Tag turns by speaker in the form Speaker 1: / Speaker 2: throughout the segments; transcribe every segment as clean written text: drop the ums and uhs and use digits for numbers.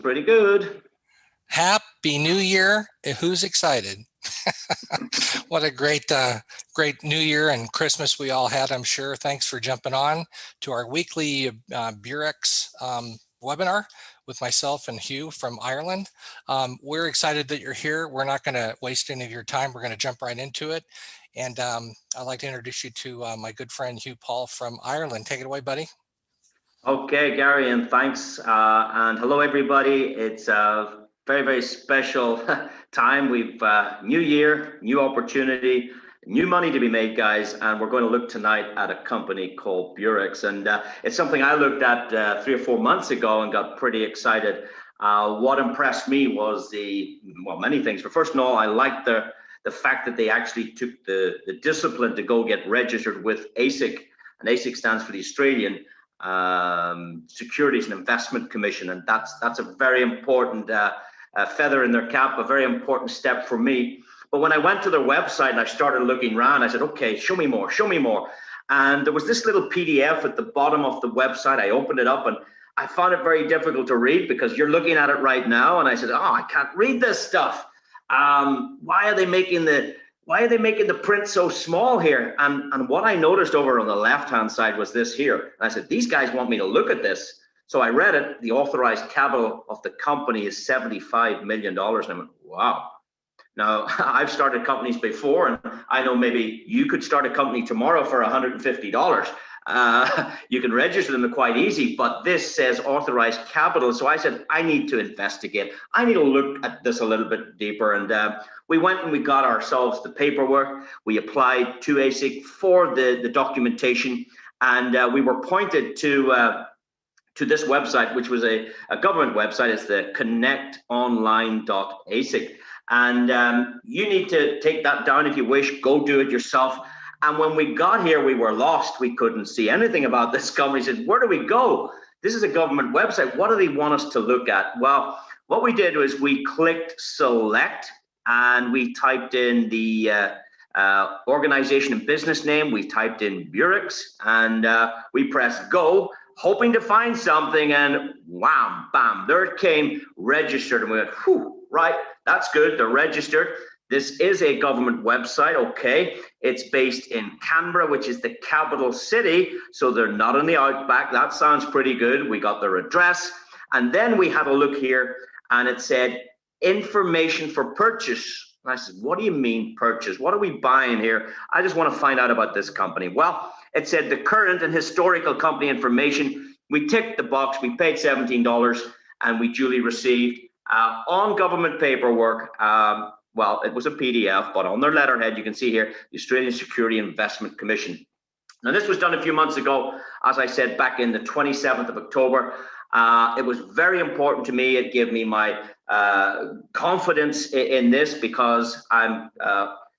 Speaker 1: pretty good.
Speaker 2: Happy New Year. Who's excited? What a great New Year and Christmas we all had, I'm sure. Thanks for jumping on to our weekly Beurax webinar with myself and Hugh from Ireland. We're excited that you're here. We're not going to waste any of your time. We're going to jump right into it. And I'd like to introduce you to my good friend Hugh Paul from Ireland. Take it away, buddy.
Speaker 1: Okay, Gary, and thanks. And hello, everybody. It's a very, very special time. We've new year, new opportunity, new money to be made, guys. And we're going to look tonight at a company called Beurax. And it's something I looked at 3 or 4 months ago and got pretty excited. What impressed me was many things. But first of all, I liked the fact that they actually took the discipline to go get registered with ASIC. And ASIC stands for the Australian Securities and Investment Commission, and that's a very important feather in their cap, a very important step for me. But when I went to their website and I started looking around, I said, okay, show me more, show me more. And there was this little PDF at the bottom of the website. I opened it up and I found it very difficult to read because you're looking at it right now, and I said, oh, I can't read this stuff. Why are they making the print so small here? And what I noticed over on the left-hand side was this here. And I said, these guys want me to look at this. So I read it. The authorized capital of the company is $75 million. And I went, wow. Now, I've started companies before, and I know maybe you could start a company tomorrow for $150. You can register them quite easy, but this says authorized capital. So I said, I need to investigate. I need to look at this a little bit deeper. And we went and we got ourselves the paperwork. We applied to ASIC for the documentation, and we were pointed to this website, which was a government website. It's the connectonline.asic. And you need to take that down if you wish, go do it yourself. And when we got here, we were lost. We couldn't see anything about this company. We said, where do we go? This is a government website. What do they want us to look at? Well, what we did was we clicked select and we typed in the organization and business name. We typed in Beurax and we pressed go, hoping to find something, and wham, bam, there it came, registered. And we went, whew, right, that's good, they're registered. This is a government website, okay. It's based in Canberra, which is the capital city, so they're not in the outback. That sounds pretty good. We got their address, and then we had a look here, and it said, information for purchase. And I said, what do you mean purchase? What are we buying here? I just want to find out about this company. Well, it said the current and historical company information. We ticked the box, we paid $17, and we duly received on government paperwork, well, it was a PDF, but on their letterhead, you can see here, the Australian Security Investment Commission. Now, this was done a few months ago, as I said, back in the 27th of October. It was very important to me. It gave me my confidence in this because I'm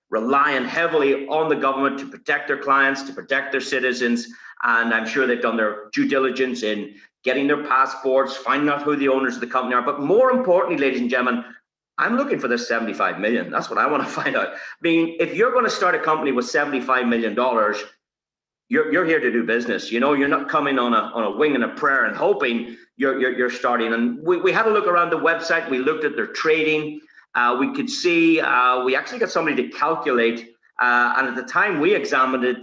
Speaker 1: relying heavily on the government to protect their clients, to protect their citizens. And I'm sure they've done their due diligence in getting their passports, finding out who the owners of the company are. But more importantly, ladies and gentlemen, I'm looking for this 75 million. That's what I want to find out. I mean, if you're going to start a company with $75 million, you're here to do business. You know, you're not coming on a wing and a prayer and hoping you're starting. And we had a look around the website. We looked at their trading. We could see, we actually got somebody to calculate. And at the time we examined it,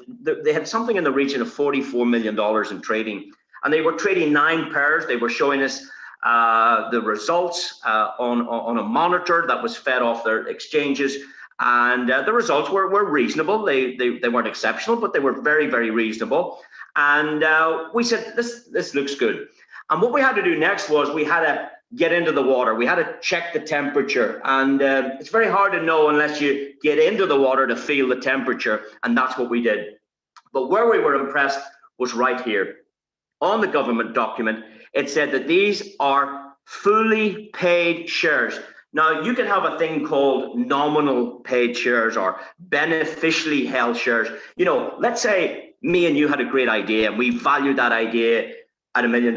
Speaker 1: they had something in the region of $44 million in trading. And they were trading 9 pairs. They were showing us the results on a monitor that was fed off their exchanges, and the results were reasonable. They weren't exceptional, but they were very, very reasonable. And we said, this looks good. And what we had to do next was we had to get into the water. We had to check the temperature, and it's very hard to know unless you get into the water to feel the temperature, and that's what we did. But where we were impressed was right here. On the government document, it said that these are fully paid shares. Now, you can have a thing called nominal paid shares or beneficially held shares. You know, let's say me and you had a great idea and we valued that idea at $1 million.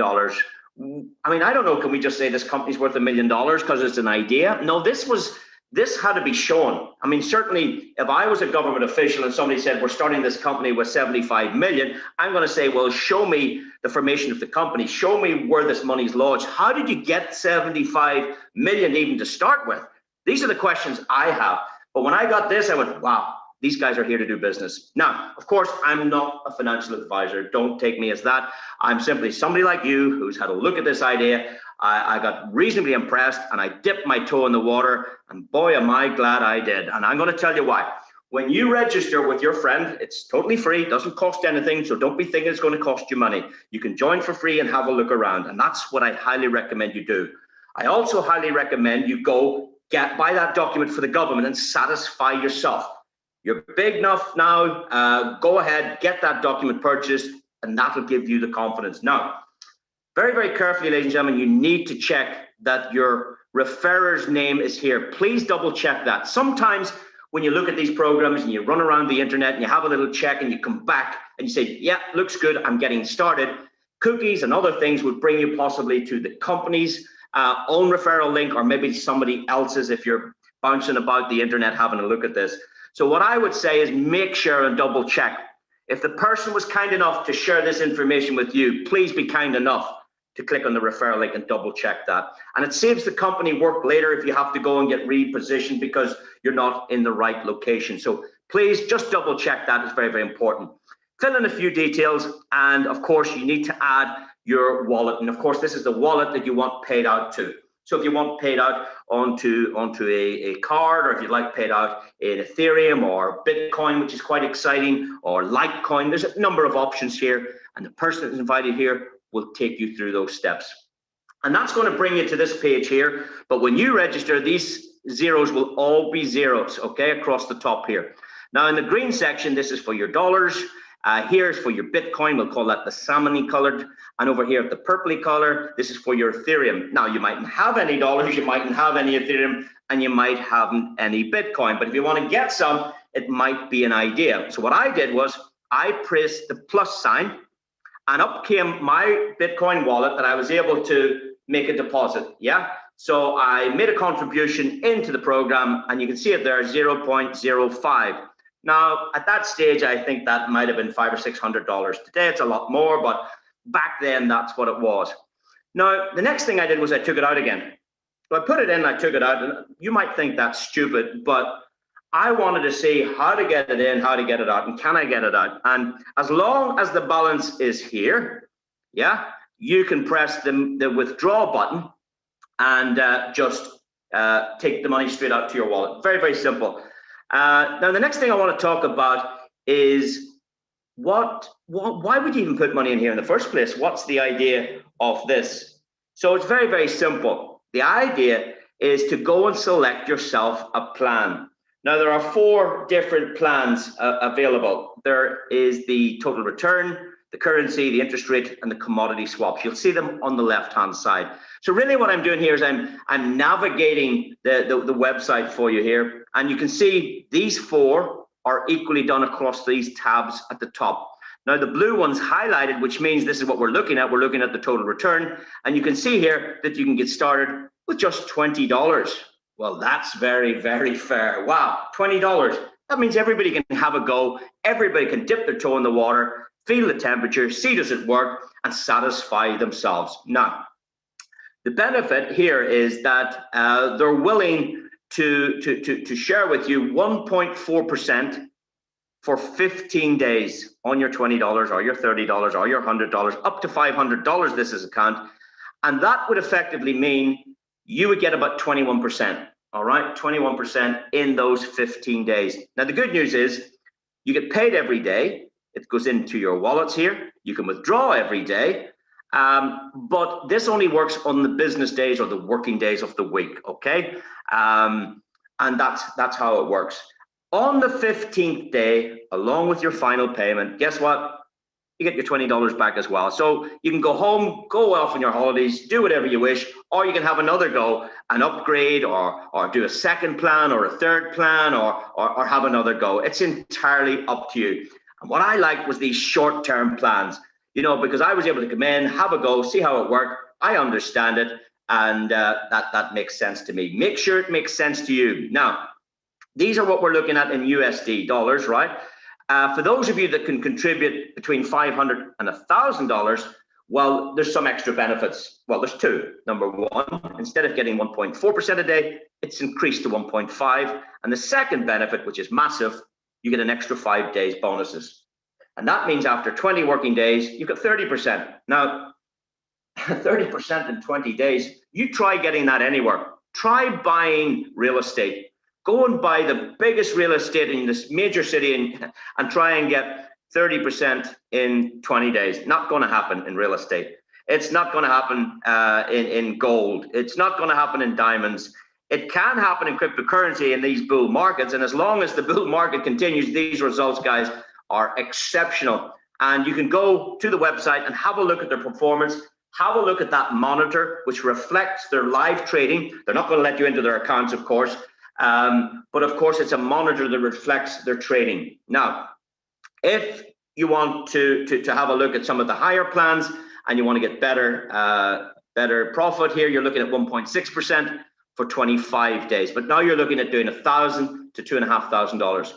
Speaker 1: I mean, I don't know, can we just say this company's worth $1 million because it's an idea? No, this was this had to be shown. I mean, certainly if I was a government official and somebody said, we're starting this company with 75 million, I'm going to say, well, show me the formation of the company. Show me where this money's lodged. How did you get 75 million even to start with? These are the questions I have. But when I got this, I went, wow, these guys are here to do business. Now, of course, I'm not a financial advisor. Don't take me as that. I'm simply somebody like you who's had a look at this idea. I got reasonably impressed and I dipped my toe in the water, and boy, am I glad I did. And I'm going to tell you why. When you register with your friend, it's totally free, it doesn't cost anything, so don't be thinking it's going to cost you money. You can join for free and have a look around, and that's what I highly recommend you do. I also highly recommend you go buy that document for the government and satisfy yourself. You're big enough now, go ahead, get that document purchased, and that'll give you the confidence. Now, very, very carefully, ladies and gentlemen, you need to check that your referrer's name is here. Please double check that. Sometimes when you look at these programs and you run around the internet and you have a little check and you come back and you say, yeah, looks good, I'm getting started, cookies and other things would bring you possibly to the company's own referral link, or maybe somebody else's if you're bouncing about the internet having a look at this. So what I would say is make sure and double check. If the person was kind enough to share this information with you, please be kind enough to click on the referral link and double check that. And it saves the company work later if you have to go and get repositioned because you're not in the right location. So please just double check that. It's very, very important. Fill in a few details, and of course you need to add your wallet. And of course this is the wallet that you want paid out to. So if you want paid out onto a card, or if you'd like paid out in Ethereum or Bitcoin, which is quite exciting, or Litecoin, there's a number of options here, and the person that's invited here will take you through those steps. And that's going to bring you to this page here. But when you register, these zeros will all be zeros, okay, across the top here. Now in the green section, this is for your dollars. Here's for your Bitcoin, we'll call that the salmony colored. And over here, the purpley color, this is for your Ethereum. Now you mightn't have any dollars, you mightn't have any Ethereum, and you might have any Bitcoin. But if you want to get some, it might be an idea. So what I did was I pressed the plus sign, and up came my Bitcoin wallet that I was able to make a deposit, yeah? So I made a contribution into the program, and you can see it there, 0.05. Now, at that stage, I think that might have been $500 or $600. Today, it's a lot more, but back then, that's what it was. Now, the next thing I did was I took it out again. So I put it in, I took it out, and you might think that's stupid, but I wanted to see how to get it in, how to get it out, and can I get it out? And as long as the balance is here, yeah, you can press the withdrawal button and just take the money straight out to your wallet. Very, very simple. Now, the next thing I want to talk about is why would you even put money in here in the first place? What's the idea of this? So it's very, very simple. The idea is to go and select yourself a plan. Now, there are 4 different plans available. There is the total return, the currency, the interest rate, and the commodity swaps. You'll see them on the left-hand side. So really what I'm doing here is I'm navigating the website for you here. And you can see these 4 are equally done across these tabs at the top. Now, the blue one's highlighted, which means this is what we're looking at. We're looking at the total return. And you can see here that you can get started with just $20. Well, that's very, very fair. Wow, $20. That means everybody can have a go. Everybody can dip their toe in the water, feel the temperature, see does it work, and satisfy themselves. Now, the benefit here is that they're willing to share with you 1.4% for 15 days on your $20 or your $30 or your $100, up to $500 this is a count. And that would effectively mean you would get about 21%, all right? 21% in those 15 days. Now, the good news is you get paid every day. It goes into your wallets here. You can withdraw every day, but this only works on the business days or the working days of the week, okay? And that's how it works. On the 15th day, along with your final payment, guess what? You get your $20 back as well. So you can go home, go off on your holidays, do whatever you wish, or you can have another go and upgrade or do a second plan or a third plan or have another go. It's entirely up to you. And what I liked was these short-term plans, you know, because I was able to come in, have a go, see how it worked. I understand it. And that makes sense to me. Make sure it makes sense to you. Now, these are what we're looking at in USD dollars, right? For those of you that can contribute between $500 and $1,000, well, there's some extra benefits. Well, there's two. Number one, instead of getting 1.4% a day, it's increased to 1.5. And the second benefit, which is massive, you get an extra 5 days bonuses. And that means after 20 working days, you've got 30%. Now, 30% in 20 days, you try getting that anywhere. Try buying real estate. Go and buy the biggest real estate in this major city and try and get 30% in 20 days. Not going to happen in real estate. It's not going to happen in gold. It's not going to happen in diamonds. It can happen in cryptocurrency in these bull markets. And as long as the bull market continues, these results, guys, are exceptional. And you can go to the website and have a look at their performance. Have a look at that monitor, which reflects their live trading. They're not going to let you into their accounts, of course. But of course, it's a monitor that reflects their trading. Now, if you want to have a look at some of the higher plans and you want to get better profit here, you're looking at 1.6% for 25 days. But now you're looking at doing $1,000 to $2,500.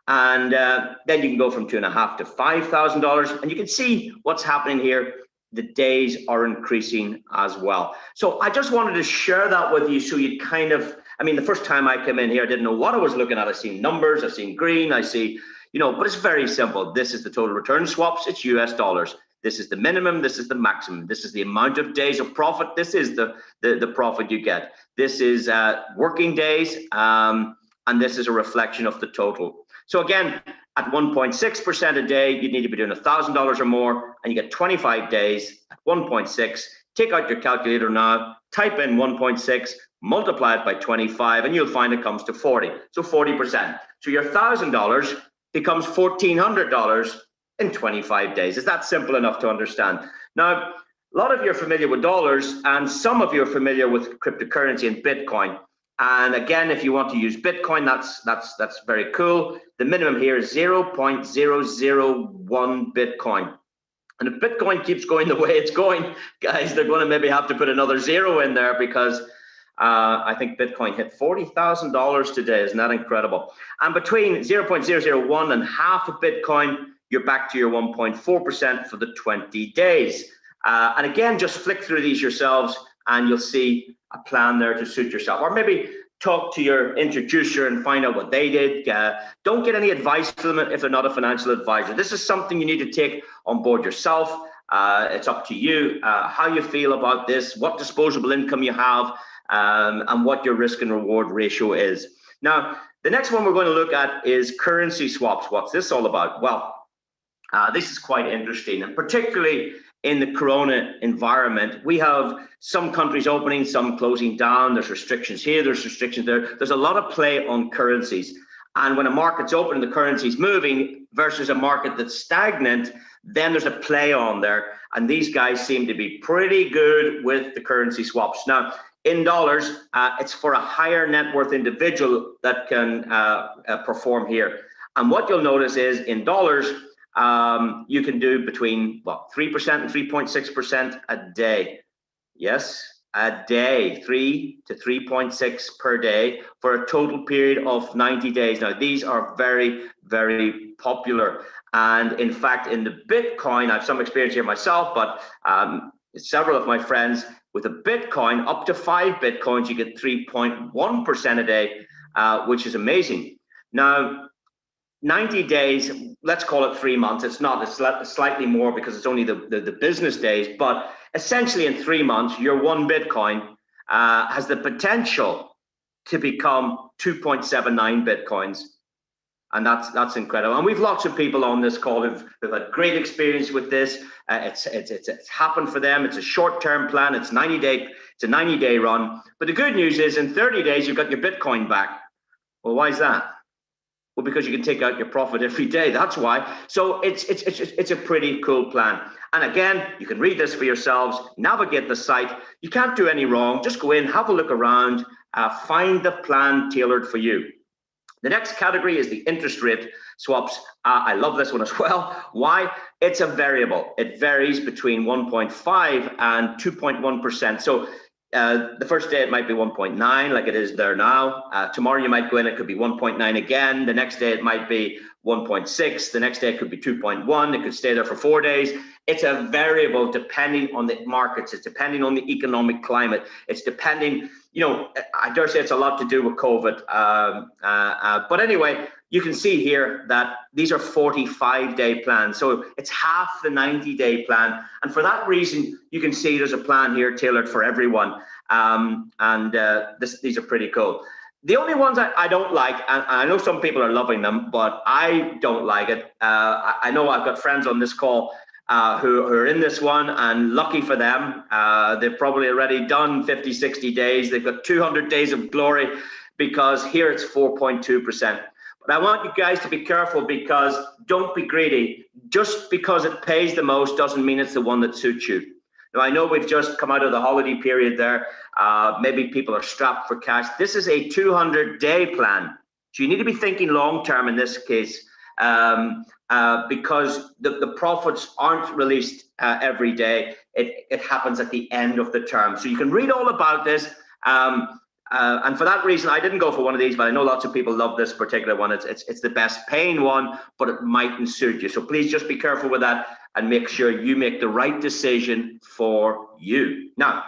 Speaker 1: And then you can go from $2,500 to $5,000. And you can see what's happening here. The days are increasing as well. So I just wanted to share that with you so you kind of, I mean, the first time I came in here, I didn't know what I was looking at. I seen numbers, I seen green, I see, but it's very simple. This is the total return swaps, it's US dollars. This is the minimum, this is the maximum. This is the amount of days of profit. This is the profit you get. This is working days, and this is a reflection of the total. So again, at 1.6% a day, you need to be doing $1,000 or more, and you get 25 days at 1.6. Take out your calculator now, type in 1.6, multiply it by 25, and you'll find it comes to 40. So 40%. So your $1,000 becomes $1,400 in 25 days. Is that simple enough to understand? Now, a lot of you are familiar with dollars, and some of you are familiar with cryptocurrency and Bitcoin. And again, if you want to use Bitcoin, that's very cool. The minimum here is 0.001 Bitcoin. And if Bitcoin keeps going the way it's going, guys, they're going to maybe have to put another zero in there because I think Bitcoin hit $40,000 today. Isn't that incredible? And between 0.001 and half of Bitcoin, you're back to your 1.4% for the 20 days. And again, just flick through these yourselves and you'll see a plan there to suit yourself. Or maybe talk to your introducer and find out what they did. Don't get any advice from them if they're not a financial advisor. This is something you need to take on board yourself. It's up to you how you feel about this, what disposable income you have, and what your risk and reward ratio is. Now, the next one we're going to look at is currency swaps. What's this all about? Well, this is quite interesting, and particularly in the corona environment, we have some countries opening, some closing down. There's restrictions here, there's restrictions there. There's a lot of play on currencies. And when a market's open and the currency's moving versus a market that's stagnant, then there's a play on there. And these guys seem to be pretty good with the currency swaps. Now, in dollars, it's for a higher net worth individual that can perform here. And what you'll notice is in dollars, you can do between 3% and 3.6% a day. Yes, a day, 3 to 3.6 per day for a total period of 90 days. Now, these are very, very popular. And in fact, in the Bitcoin, I have some experience here myself, but several of my friends with a Bitcoin, up to 5 Bitcoins, you get 3.1% a day, which is amazing. Now, 90 days, let's call it 3 months. It's not, it's slightly more because it's only the business days, but essentially in 3 months, your 1 Bitcoin has the potential to become 2.79 Bitcoins. And that's incredible. And we've lots of people on this call who've had great experience with this. It's happened for them. It's a short-term plan. It's a 90-day run. But the good news is in 30 days, you've got your Bitcoin back. Well, why is that? Well, because you can take out your profit every day. That's why. So it's a pretty cool plan. And again, you can read this for yourselves, navigate the site. You can't do any wrong. Just go in, have a look around, find the plan tailored for you. The next category is the interest rate swaps. I love this one as well. Why? It's a variable. It varies between 1.5 and 2.1%. So The first day it might be 1.9 like it is there now. Tomorrow you might go in, it could be 1.9 again. The next day it might be 1.6. The next day it could be 2.1. It could stay there for 4 days. It's a variable depending on the markets. It's depending on the economic climate. It's depending, you know, I dare say it's a lot to do with COVID. But anyway, you can see here that these are 45-day plans. So it's half the 90-day plan. And for that reason, you can see there's a plan here tailored for everyone. These are pretty cool. The only ones I don't like, and I know some people are loving them, but I don't like it. I know I've got friends on this call who are in this one, and lucky for them, they've probably already done 50, 60 days. They've got 200 days of glory, because here it's 4.2%. But I want you guys to be careful, because don't be greedy. Just because it pays the most doesn't mean it's the one that suits you. Now, I know we've just come out of the holiday period there. Maybe people are strapped for cash. This is a 200-day plan. So you need to be thinking long-term in this case, because the profits aren't released every day. It happens at the end of the term. So you can read all about this. And for that reason, I didn't go for one of these, but I know lots of people love this particular one. It's the best paying one, but it mightn't suit you. So please just be careful with that and make sure you make the right decision for you. Now,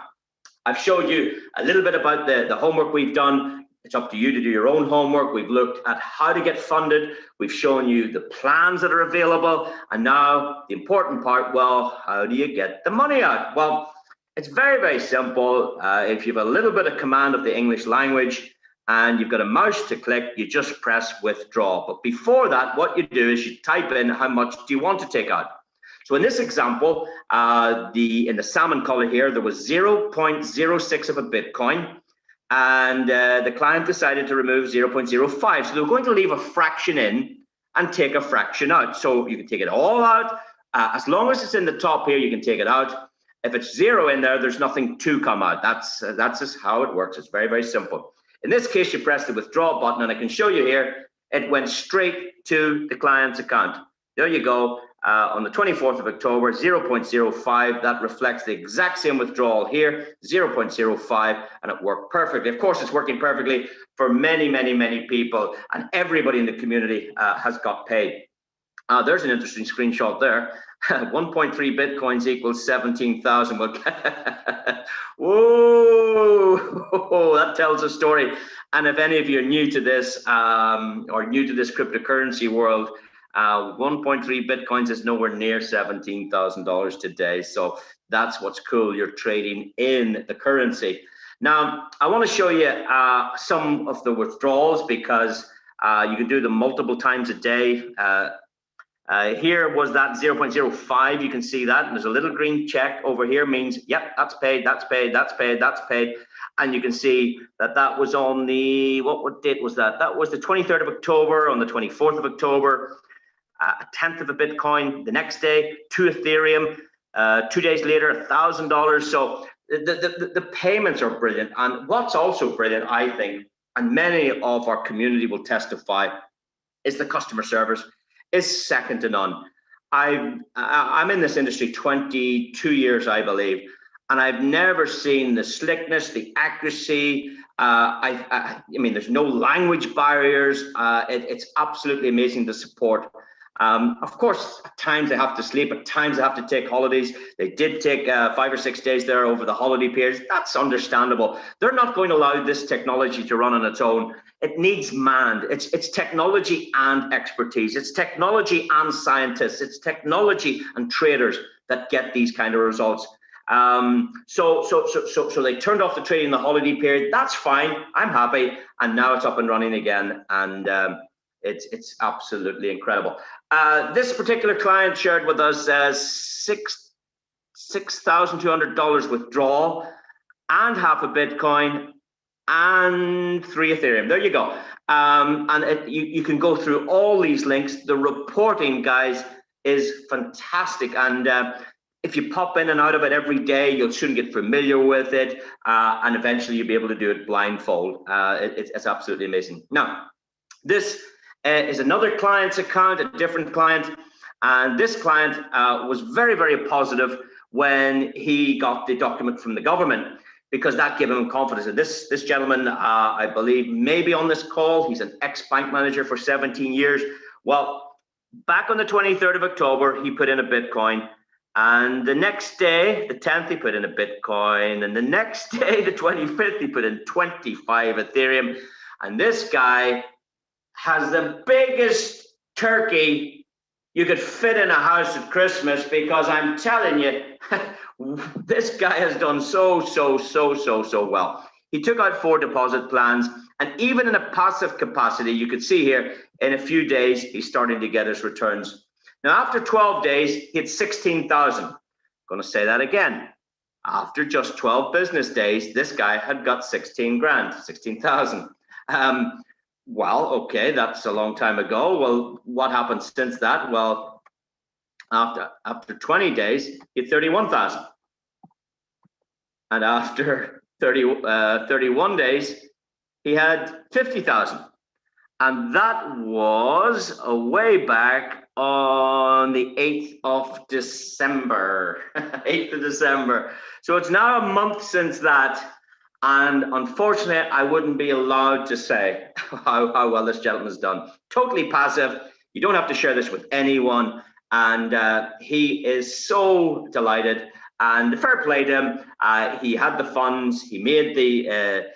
Speaker 1: I've showed you a little bit about the homework we've done. It's up to you to do your own homework. We've looked at how to get funded. We've shown you the plans that are available. And now the important part, well, how do you get the money out? Well, it's very, very simple. If you have a little bit of command of the English language and you've got a mouse to click, you just press withdraw. But before that, what you do is you type in how much do you want to take out. So in this example, in the salmon color here, there was 0.06 of a Bitcoin, and the client decided to remove 0.05. So they were going to leave a fraction in and take a fraction out. So you can take it all out. As long as it's in the top here, you can take it out. If it's zero in there, there's nothing to come out. That's just how it works. It's very, very simple. In this case, you press the withdraw button, and I can show you here, it went straight to the client's account. There you go. On the 24th of October, 0.05, that reflects the exact same withdrawal here, 0.05, and it worked perfectly. Of course, it's working perfectly for many, many, many people, and everybody in the community has got paid. There's an interesting screenshot there. 1.3 Bitcoins equals 17,000. Whoa, that tells a story. And if any of you are new to this or new to this cryptocurrency world, 1.3 Bitcoins is nowhere near $17,000 today. So that's what's cool. You're trading in the currency. Now, I want to show you some of the withdrawals, because you can do them multiple times a day. Here was that 0.05. You can see that, and there's a little green check over here, means yep, that's paid, that's paid, that's paid, that's paid. And you can see that that was on the, what date was that? That was the 23rd of October, on the 24th of October, a tenth of a Bitcoin. The next day, 2 Ethereum. 2 days later, $1,000. So the payments are brilliant. And what's also brilliant, I think, and many of our community will testify, is the customer service is second to none. I'm in this industry 22 years, I believe, and I've never seen the slickness, the accuracy. I mean, there's no language barriers. It's absolutely amazing, the support. Of course, at times they have to sleep, at times they have to take holidays. They did take 5 or 6 days there over the holiday periods. That's understandable. They're not going to allow this technology to run on its own. It needs manned. It's technology and expertise. It's technology and scientists. It's technology and traders that get these kind of results. So they turned off the trading in the holiday period. That's fine. I'm happy. And now it's up and running again. And it's absolutely incredible. This particular client shared with us $6,200 withdrawal and half a Bitcoin and 3 Ethereum. There you go. And you can go through all these links. The reporting, guys, is fantastic. And if you pop in and out of it every day, you'll soon get familiar with it. And eventually you'll be able to do it blindfold. It's absolutely amazing. Now, this is another client's account, a different client. And this client was very, very positive when he got the document from the government. because that gave him confidence. And this gentleman, I believe, maybe on this call, he's an ex-bank manager for 17 years. Well, back on the 23rd of October, he put in a Bitcoin. And the next day, the 10th, he put in a Bitcoin. And the next day, the 25th, he put in 25 Ethereum. And this guy has the biggest turkey you could fit in a house at Christmas, because I'm telling you, this guy has done so well. He took out 4 deposit plans, and even in a passive capacity, you could see here, in a few days, he's starting to get his returns. Now, after 12 days, he had 16,000. I'm going to say that again. After just 12 business days, this guy had got 16 grand, 16,000. Well, okay, that's a long time ago. Well, what happened since that? Well, after 20 days, he had 31,000. And after 31 days, he had 50,000. And that was way back on the 8th of December. 8th of December. So it's now a month since that. And unfortunately, I wouldn't be allowed to say how well this gentleman's done. Totally passive. You don't have to share this with anyone. And he is so delighted. And fair play to him. He had the funds. He made the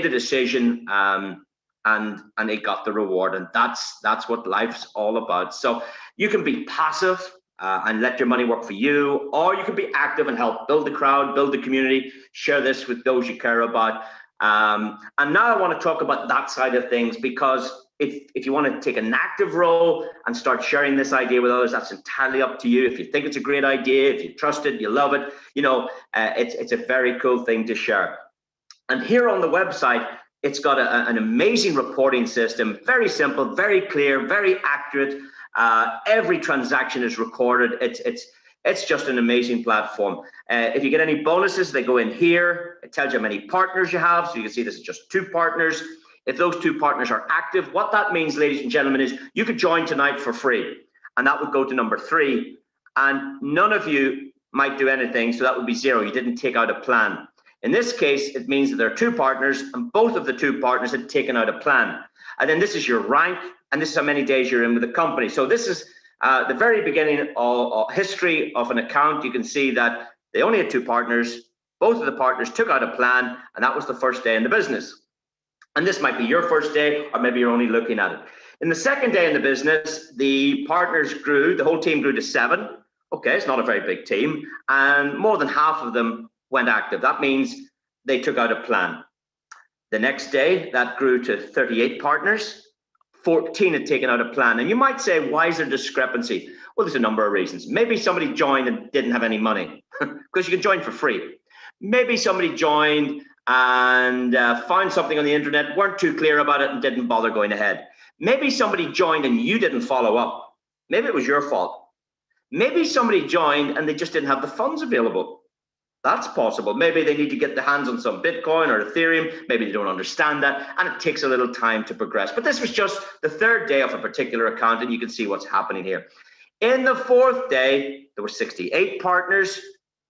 Speaker 1: decision, and he got the reward. And that's what life's all about. So you can be passive and let your money work for you, or you can be active and help build the crowd, build the community, share this with those you care about. And now I want to talk about that side of things, because if you want to take an active role and start sharing this idea with others, that's entirely up to you. If you think it's a great idea, if you trust it, you love it, you know, it's a very cool thing to share. And here on the website, it's got an amazing reporting system, very simple, very clear, very accurate. Every transaction is recorded. It's just an amazing platform. If you get any bonuses, they go in here. It tells you how many partners you have. So you can see this is just 2 partners. If those 2 partners are active, what that means, ladies and gentlemen, is you could join tonight for free. And that would go to number 3. And none of you might do anything. So that would be 0. You didn't take out a plan. In this case, it means that there are 2 partners, and both of the 2 partners had taken out a plan. And then this is your rank, and this is how many days you're in with the company. So this is the very beginning of history of an account. You can see that they only had 2 partners. Both of the partners took out a plan, and that was the first day in the business. And this might be your first day, or maybe you're only looking at it. In the second day in the business, the partners grew, the whole team grew to 7. Okay, it's not a very big team, and more than half of them went active. That means they took out a plan. The next day, that grew to 38 partners. 14 had taken out a plan. And you might say, why is there discrepancy? Well, there's a number of reasons. Maybe somebody joined and didn't have any money, because you can join for free. Maybe somebody joined and found something on the internet, weren't too clear about it, and didn't bother going ahead. Maybe somebody joined and you didn't follow up. Maybe it was your fault. Maybe somebody joined and they just didn't have the funds available. That's possible. Maybe they need to get their hands on some Bitcoin or Ethereum. Maybe they don't understand that, and it takes a little time to progress. But this was just the 3rd day of a particular account, and you can see what's happening here. In the 4th day, there were 68 partners,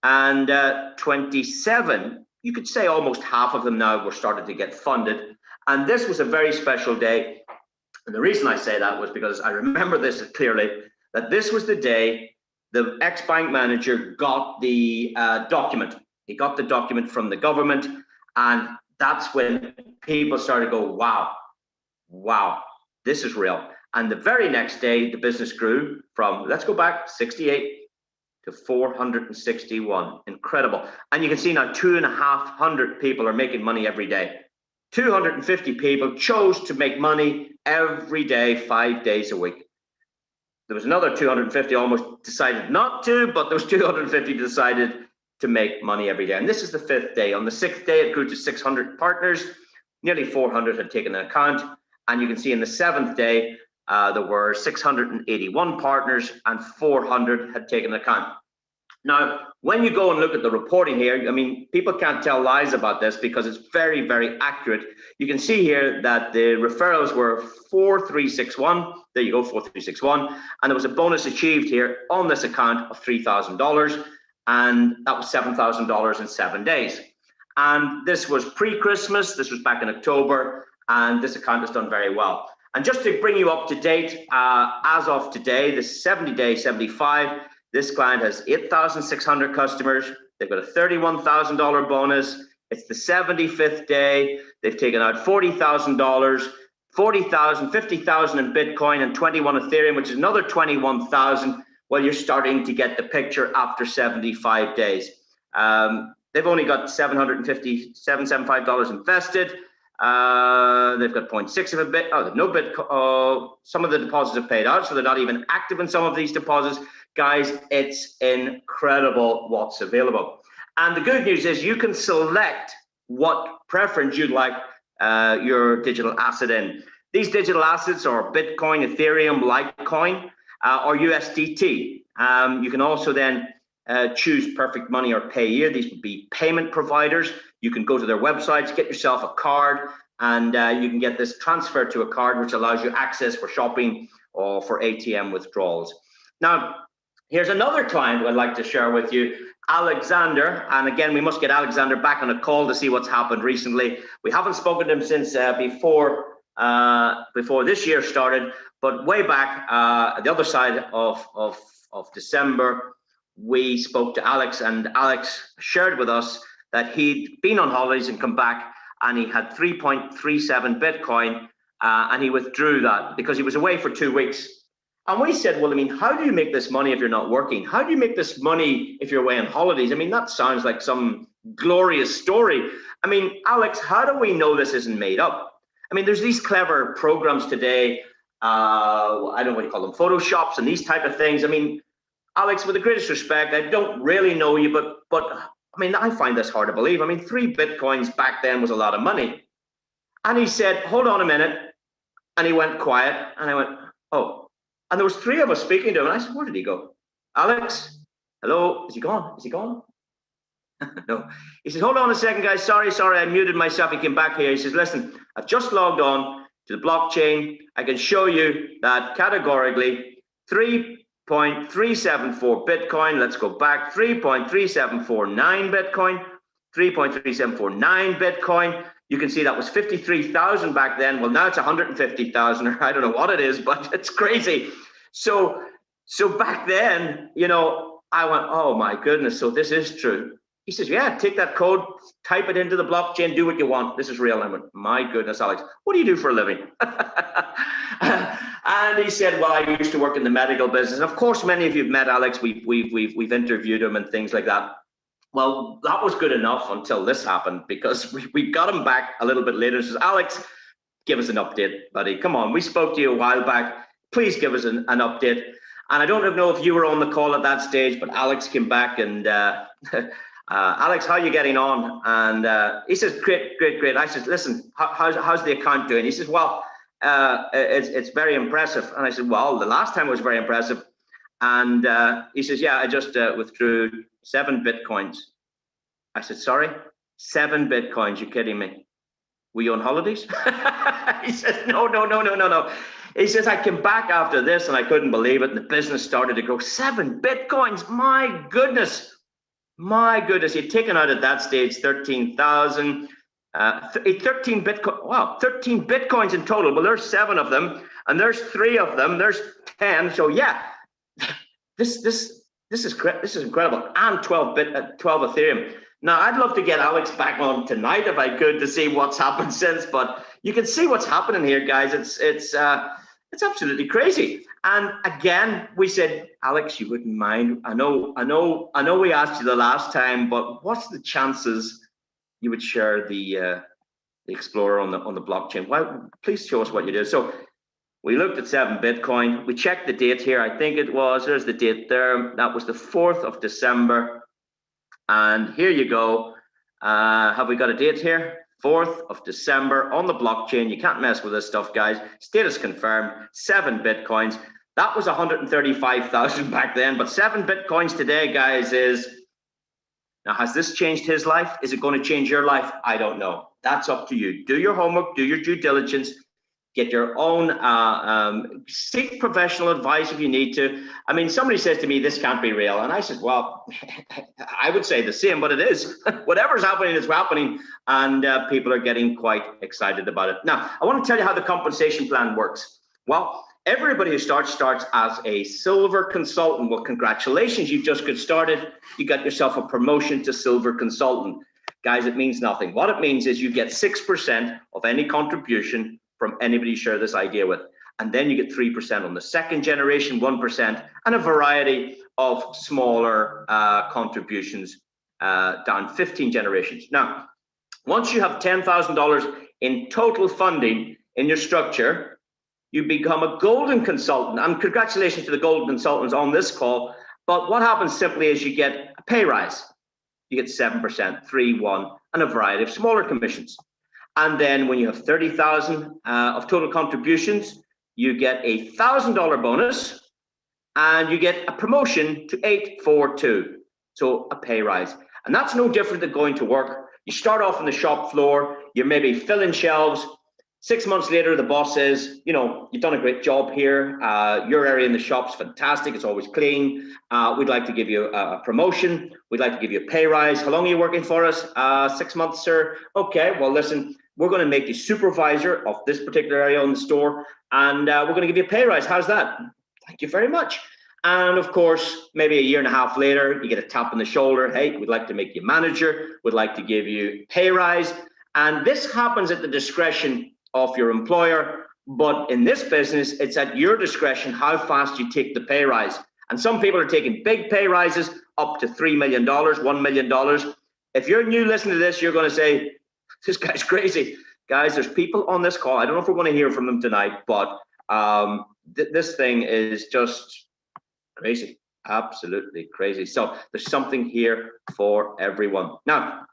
Speaker 1: and 27, you could say almost half of them now were started to get funded. And this was a very special day. And the reason I say that was because I remember this clearly, that this was the day the ex-bank manager got the document. He got the document from the government, and that's when people started to go, wow, this is real. And the very next day, the business grew from, let's go back, 68 to 461. Incredible. And you can see now 2,500 people are making money every day. 250 people chose to make money every day, 5 days a week. There was another 250 almost decided not to, but those 250 decided to make money every day. And this is the 5th day. On the 6th day, it grew to 600 partners. Nearly 400 had taken an account. And you can see in the 7th day, there were 681 partners and 400 had taken an account. Now, when you go and look at the reporting here, I mean, people can't tell lies about this because it's very, very accurate. You can see here that the referrals were 4361. There you go, 4361. And there was a bonus achieved here on this account of $3,000. and that was $7,000 in 7 days. And this was pre-Christmas, this was back in October, and this account has done very well. And just to bring you up to date, as of today, this 70-day 75, this client has 8,600 customers. They've got a $31,000 bonus. It's the 75th day. They've taken out $40,000, 40,000, 50,000 in Bitcoin and 21 Ethereum, which is another 21,000. Well, you're starting to get the picture after 75 days. They've only got $775 invested. They've got 0.6 of a bit. Oh, no Bitcoin. Some of the deposits have paid out, so they're not even active in some of these deposits. Guys, it's incredible what's available. And the good news is you can select what preference you'd like your digital asset in. These digital assets are Bitcoin, Ethereum, Litecoin, or USDT. You can also then choose Perfect Money or Payeer. These would be payment providers. You can go to their websites, get yourself a card, and you can get this transferred to a card, which allows you access for shopping or for ATM withdrawals. Now, here's another client I'd like to share with you, Alexander. And again, we must get Alexander back on a call to see what's happened recently. We haven't spoken to him since before this year started, but way back the other side of December, we spoke to Alex, and Alex shared with us that he'd been on holidays and come back, and he had 3.37 Bitcoin, and he withdrew that because he was away for 2 weeks. And we said, well, I mean, how do you make this money if you're not working? How do you make this money if you're away on holidays? I mean, that sounds like some glorious story. I mean, Alex, how do we know this isn't made up? I mean, there's these clever programs today. I don't know what you call them, Photoshops and these type of things. I mean, Alex, with the greatest respect, I don't really know you, but I mean, I find this hard to believe. I mean, 3 Bitcoins back then was a lot of money. And he said, hold on a minute. And he went quiet, and I went, oh. And there was 3 of us speaking to him, and I said, where did he go? Alex, hello, is he gone? Is he gone? No. He said, hold on a second, guys. Sorry, I muted myself. He came back here. He says, listen, I've just logged on to the blockchain. I can show you that categorically 3.374 Bitcoin. Let's go back. 3.3749 Bitcoin. 3.3749 Bitcoin. You can see that was 53,000 back then. Well, now it's 150,000, or I don't know what it is, but it's crazy. So back then, you know, I went, oh my goodness, so this is true. He says, yeah, take that code, type it into the blockchain, do what you want. This is real. And I went, my goodness, Alex, what do you do for a living? And he said, well, I used to work in the medical business. And of course, many of you have met Alex. We've interviewed him and things like that. Well, that was good enough until this happened, because we got him back a little bit later. He says, Alex, give us an update, buddy. Come on, we spoke to you a while back. Please give us an update. And I don't know if you were on the call at that stage, but Alex came back and Alex, how are you getting on? And he says, great. I said, listen, how's the account doing? He says, well, it's very impressive. And I said, well, the last time was very impressive. And he says, yeah, I just withdrew 7 Bitcoins. I said, sorry, 7 Bitcoins, you kidding me? Were you on holidays? He says, no. He says, I came back after this and I couldn't believe it. And the business started to grow. 7 Bitcoins, my goodness. He'd taken out at that stage 13,000, 13 Bitcoin. Wow, 13 Bitcoins in total. Well, there's 7 of them, and there's 3 of them. There's 10. So yeah, this is incredible. And 12 Ethereum. Now, I'd love to get Alex back on tonight if I could, to see what's happened since. But you can see what's happening here, guys. It's absolutely crazy. And again, we said, Alex, you wouldn't mind. I know we asked you the last time, but what's the chances you would share the Explorer on the blockchain? Well, please show us what you did. So we looked at 7 Bitcoin. We checked the date here. I think it was, there's the date there. That was the 4th of December. And here you go. Have we got a date here? 4th of December on the blockchain. You can't mess with this stuff, guys. Status confirmed, 7 Bitcoins. That was 135,000 back then, but 7 Bitcoins today, guys, is, now has this changed his life? Is it going to change your life? I don't know. That's up to you. Do your homework, do your due diligence. get your own, seek professional advice if you need to. I mean, somebody says to me, this can't be real. And I said, well, I would say the same, but it is. Whatever's happening is happening. And people are getting quite excited about it. Now, I want to tell you how the compensation plan works. Well, everybody who starts as a silver consultant. Well, congratulations, you've just got started. You got yourself a promotion to silver consultant. Guys, it means nothing. What it means is you get 6% of any contribution from anybody you share this idea with. And then you get 3% on the second generation, 1%, and a variety of smaller contributions down 15 generations. Now, once you have $10,000 in total funding in your structure, you become a golden consultant. And congratulations to the golden consultants on this call. But what happens simply is you get a pay rise. You get 7%, 3, 1, and a variety of smaller commissions. And then when you have 30,000 of total contributions, you get a $1,000 bonus, and you get a promotion to 842, so a pay rise. And that's no different than going to work. You start off on the shop floor, you're maybe filling shelves. 6 months later, the boss says, you know, you've done a great job here. Your area in the shop's fantastic. It's always clean. We'd like to give you a promotion. We'd like to give you a pay rise. How long are you working for us? 6 months, sir. Okay, well, listen, we're going to make you supervisor of this particular area in the store, and we're going to give you a pay rise. How's that? Thank you very much. And of course, maybe a year and a half later, you get a tap on the shoulder. Hey, we'd like to make you manager. We'd like to give you pay rise. And this happens at the discretion of your employer. But in this business, it's at your discretion how fast you take the pay rise. And some people are taking big pay rises up to $3 million, $1 million. If you're new listening to this, you're going to say, this guy's crazy. Guys, there's people on this call. I don't know if we're going to hear from them tonight, but this thing is just crazy, absolutely crazy. So there's something here for everyone. Now,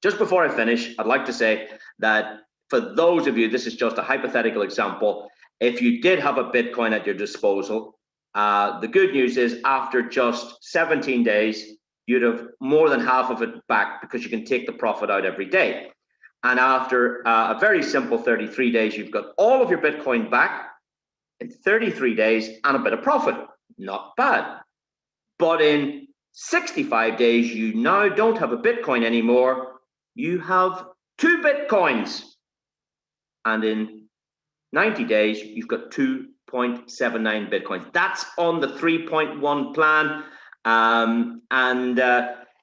Speaker 1: just before I finish, I'd like to say that for those of you, this is just a hypothetical example. If you did have a Bitcoin at your disposal, the good news is after just 17 days, you'd have more than half of it back because you can take the profit out every day. And after a very simple 33 days, you've got all of your Bitcoin back in 33 days and a bit of profit. Not bad. But in 65 days, you now don't have a Bitcoin anymore. You have 2 Bitcoins. And in 90 days, you've got 2.79 Bitcoins. That's on the 3.1 plan.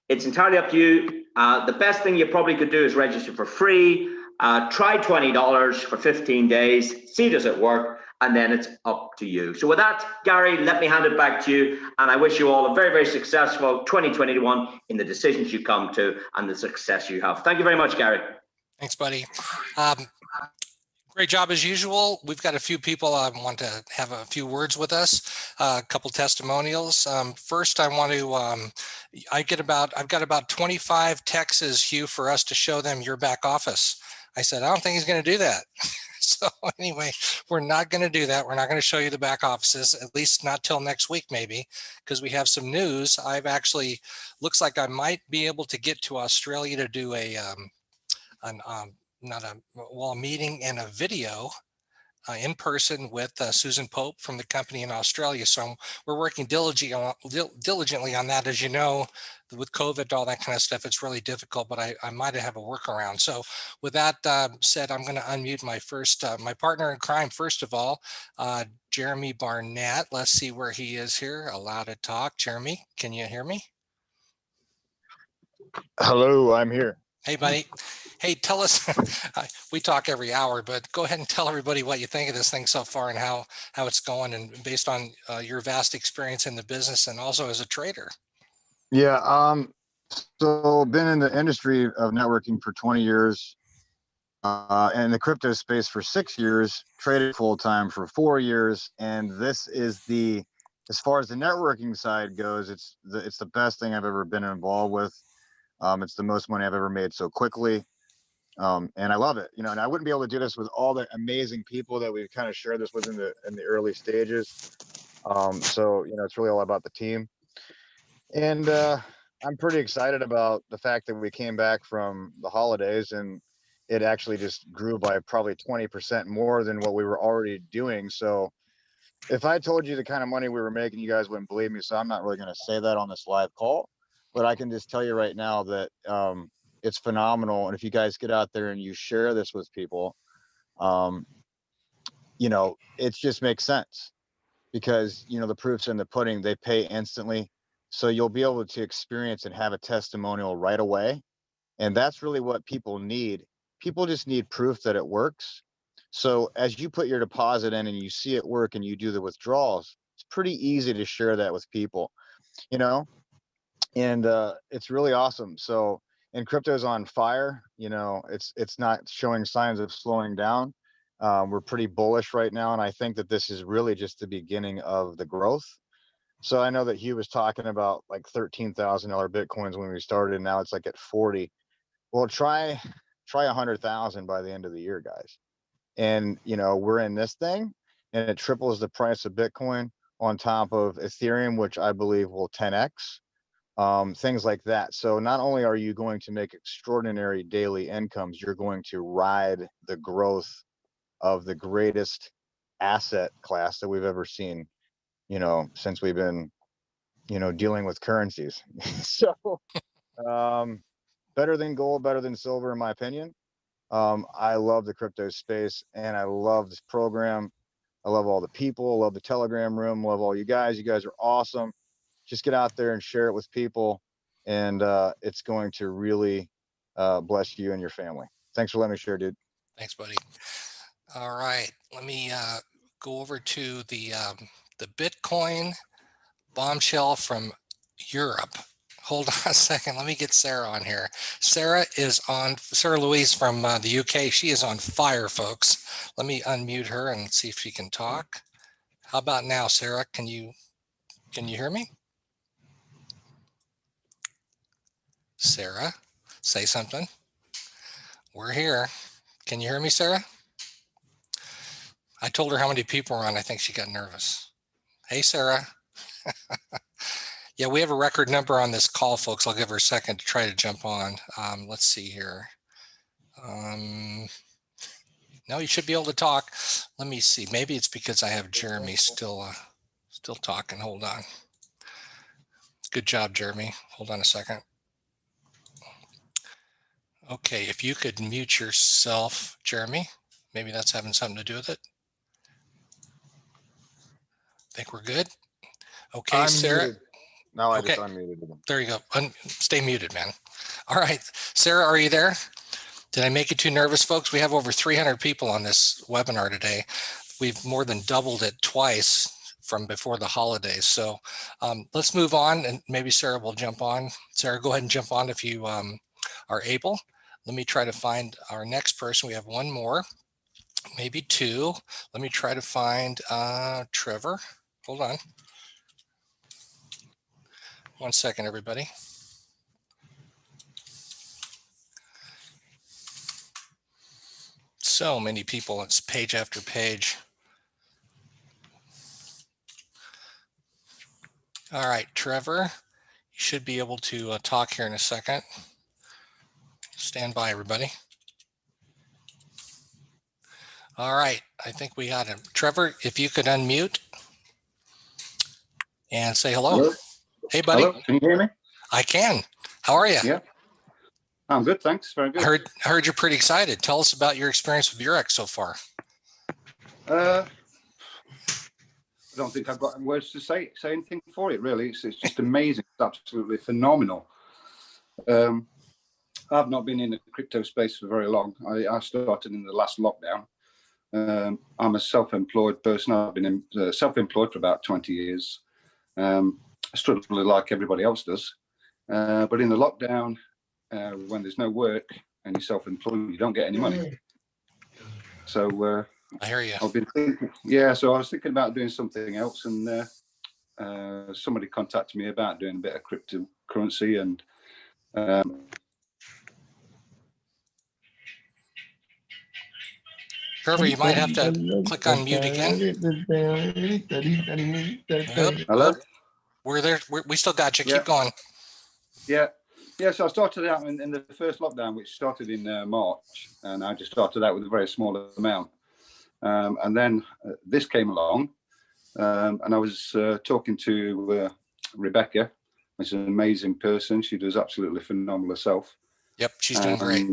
Speaker 1: It's entirely up to you. The best thing you probably could do is register for free. Try $20 for 15 days. See, does it work? And then it's up to you. So with that, Gary, let me hand it back to you. And I wish you all a very, very successful 2021 in the decisions you come to and the success you have. Thank you very much, Gary.
Speaker 2: Thanks, buddy. Great job as usual. We've got a few people want to have a few words with us, a couple testimonials. First, I want to, I've got about 25 texts, Hugh, for us to show them your back office. I said, I don't think he's going to do that. So anyway, we're not going to do that. We're not going to show you the back offices, at least not till next week, maybe, because we have some news. I've actually, looks like I might be able to get to Australia to do a meeting and a video in person with Susan Pope from the company in Australia. So we're working diligently on that. As you know, with COVID, all that kind of stuff, it's really difficult, but I might have a workaround. So with that said, I'm going to unmute my first, my partner in crime, first of all, Jeremy Barnett. Let's see where he is here. Allowed to talk. Jeremy, can you hear me?
Speaker 3: Hello, I'm here.
Speaker 2: Hey, buddy. Hey, tell us, we talk every hour, but go ahead and tell everybody what you think of this thing so far and how it's going, and based on your vast experience in the business and also as a trader.
Speaker 3: Yeah, so been in the industry of networking for 20 years, and the crypto space for 6 years, traded full-time for 4 years, and this is as far as the networking side goes, it's the best thing I've ever been involved with. It's the most money I've ever made so quickly. And I love it, and I wouldn't be able to do this with all the amazing people that we've kind of shared this with in the early stages. So, it's really all about the team. And I'm pretty excited about the fact that we came back from the holidays and, it actually just grew by probably 20% more than what we were already doing. So if I told you the kind of money we were making, you guys wouldn't believe me. So I'm not really going to say that on this live call, but I can just tell you right now that it's phenomenal. And if you guys get out there and you share this with people, you know, it just makes sense because, you know, the proof's in the pudding. They pay instantly. So you'll be able to experience and have a testimonial right away. And that's really what people need. People just need proof that it works. So as you put your deposit in and you see it work and you do the withdrawals, it's pretty easy to share that with people, you know, and it's really awesome. So, and crypto's on fire, you know, it's not showing signs of slowing down. We're pretty bullish right now. And I think that this is really just the beginning of the growth. So I know that Hugh was talking about like $13,000 Bitcoins when we started, and now it's like at 40. Well, try 100,000 by the end of the year, guys. And, you know, we're in this thing and it triples the price of Bitcoin on top of Ethereum, which I believe will 10x, things like that. So not only are you going to make extraordinary daily incomes, you're going to ride the growth of the greatest asset class that we've ever seen, you know, since we've been, you know, dealing with currencies. So, better than gold, better than silver, in my opinion. I love the crypto space and I love this program. I love all the people, love the Telegram room, love all you guys. You guys are awesome. Just get out there and share it with people. And it's going to really bless you and your family. Thanks for letting me share, dude.
Speaker 2: Thanks, buddy. All right, let me go over to the Bitcoin bombshell from Europe. Hold on a second. Let me get Sarah on here. Sarah Louise from the UK. She is on fire, folks. Let me unmute her and see if she can talk. How about now, Sarah? Can you hear me? Sarah, say something. We're here. Can you hear me, Sarah? I told her how many people were on. I think she got nervous. Hey, Sarah. Yeah, we have a record number on this call, folks. I'll give her a second to try to jump on. Let's see here. No, you should be able to talk. Let me see. Maybe it's because I have Jeremy still talking. Hold on. Good job, Jeremy. Hold on a second. Okay, if you could mute yourself, Jeremy, maybe that's having something to do with it. Think we're good? Okay,
Speaker 3: I'm
Speaker 2: Sarah.
Speaker 3: muted. No, I
Speaker 2: Okay.
Speaker 3: just unmuted them.
Speaker 2: There you go. Stay muted, man. All right, Sarah, are you there? Did I make you too nervous, folks? We have over 300 people on this webinar today. We've more than doubled it twice from before the holidays. So let's move on, and maybe Sarah will jump on. Sarah, go ahead and jump on if you are able. Let me try to find our next person. We have one more, maybe two. Let me try to find Trevor. Hold on. One second, everybody. So many people, it's page after page. All right, Trevor, you should be able to talk here in a second. Stand by, everybody. All right, I think we got him. Trevor, if you could unmute and say hello.
Speaker 4: Hello?
Speaker 2: Hey, buddy.
Speaker 4: Hello, can you hear me?
Speaker 2: I can. How are you?
Speaker 4: Yeah, I'm good, thanks. Very good.
Speaker 2: I heard you're pretty excited. Tell us about your experience with Beurax so far.
Speaker 4: I don't think I've got words to say anything for it, really. It's just amazing. It's absolutely phenomenal. I've not been in the crypto space for very long. I started in the last lockdown. I'm a self-employed person. I've been self-employed for about 20 years. I struggle like everybody else does. But in the lockdown, when there's no work and you're self-employed, you don't get any money. So
Speaker 2: I hear you.
Speaker 4: I've been thinking, yeah. So I was thinking about doing something else, and somebody contacted me about doing a bit of cryptocurrency, and
Speaker 2: Trevor, you might have to click on mute again.
Speaker 4: Hello?
Speaker 2: We're there. We still got you.
Speaker 4: Yeah.
Speaker 2: Keep going.
Speaker 4: Yeah. Yeah, so I started out in the first lockdown, which started in March, and I just started out with a very small amount. And then this came along, and I was talking to Rebecca, which is an amazing person. She does absolutely phenomenal herself.
Speaker 2: Yep, she's doing great.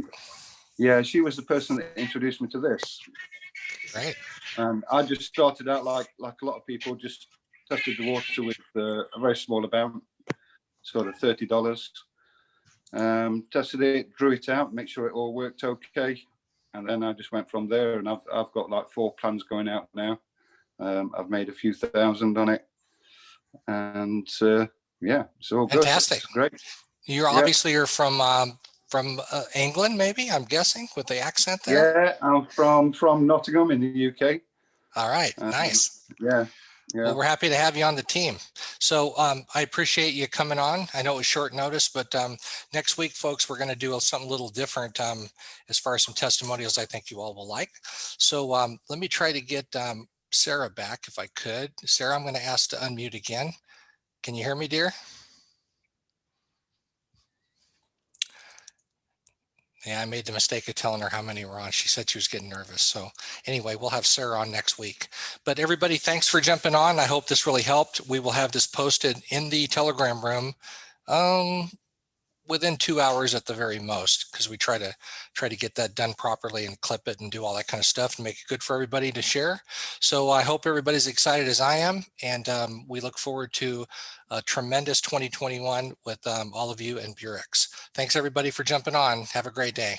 Speaker 4: Yeah, she was the person that introduced me to this.
Speaker 2: Right.
Speaker 4: And I just started out like a lot of people, just tested the water with a very small amount, sort of $30. Tested it, drew it out, make sure it all worked okay, and then I just went from there. And I've got like 4 plans going out now. I've made a few thousand on it, and yeah, it's all good.
Speaker 2: Fantastic.
Speaker 4: It's great.
Speaker 2: You're obviously you're from England, maybe, I'm guessing, with the accent there.
Speaker 4: Yeah, I'm from Nottingham in the UK.
Speaker 2: All right, nice.
Speaker 4: Yeah.
Speaker 2: Well, we're happy to have you on the team. So I appreciate you coming on. I know it was short notice, but next week, folks, we're going to do something a little different as far as some testimonials I think you all will like. So let me try to get Sarah back if I could. Sarah, I'm going to ask to unmute again. Can you hear me, dear? Yeah, I made the mistake of telling her how many were on. She said she was getting nervous. So anyway, we'll have Sarah on next week. But everybody, thanks for jumping on. I hope this really helped. We will have this posted in the Telegram room within 2 hours at the very most, because we try to get that done properly and clip it and do all that kind of stuff and make it good for everybody to share. So I hope everybody's excited as I am, and we look forward to a tremendous 2021 with all of you and Beurax. Thanks everybody for jumping on. Have a great day.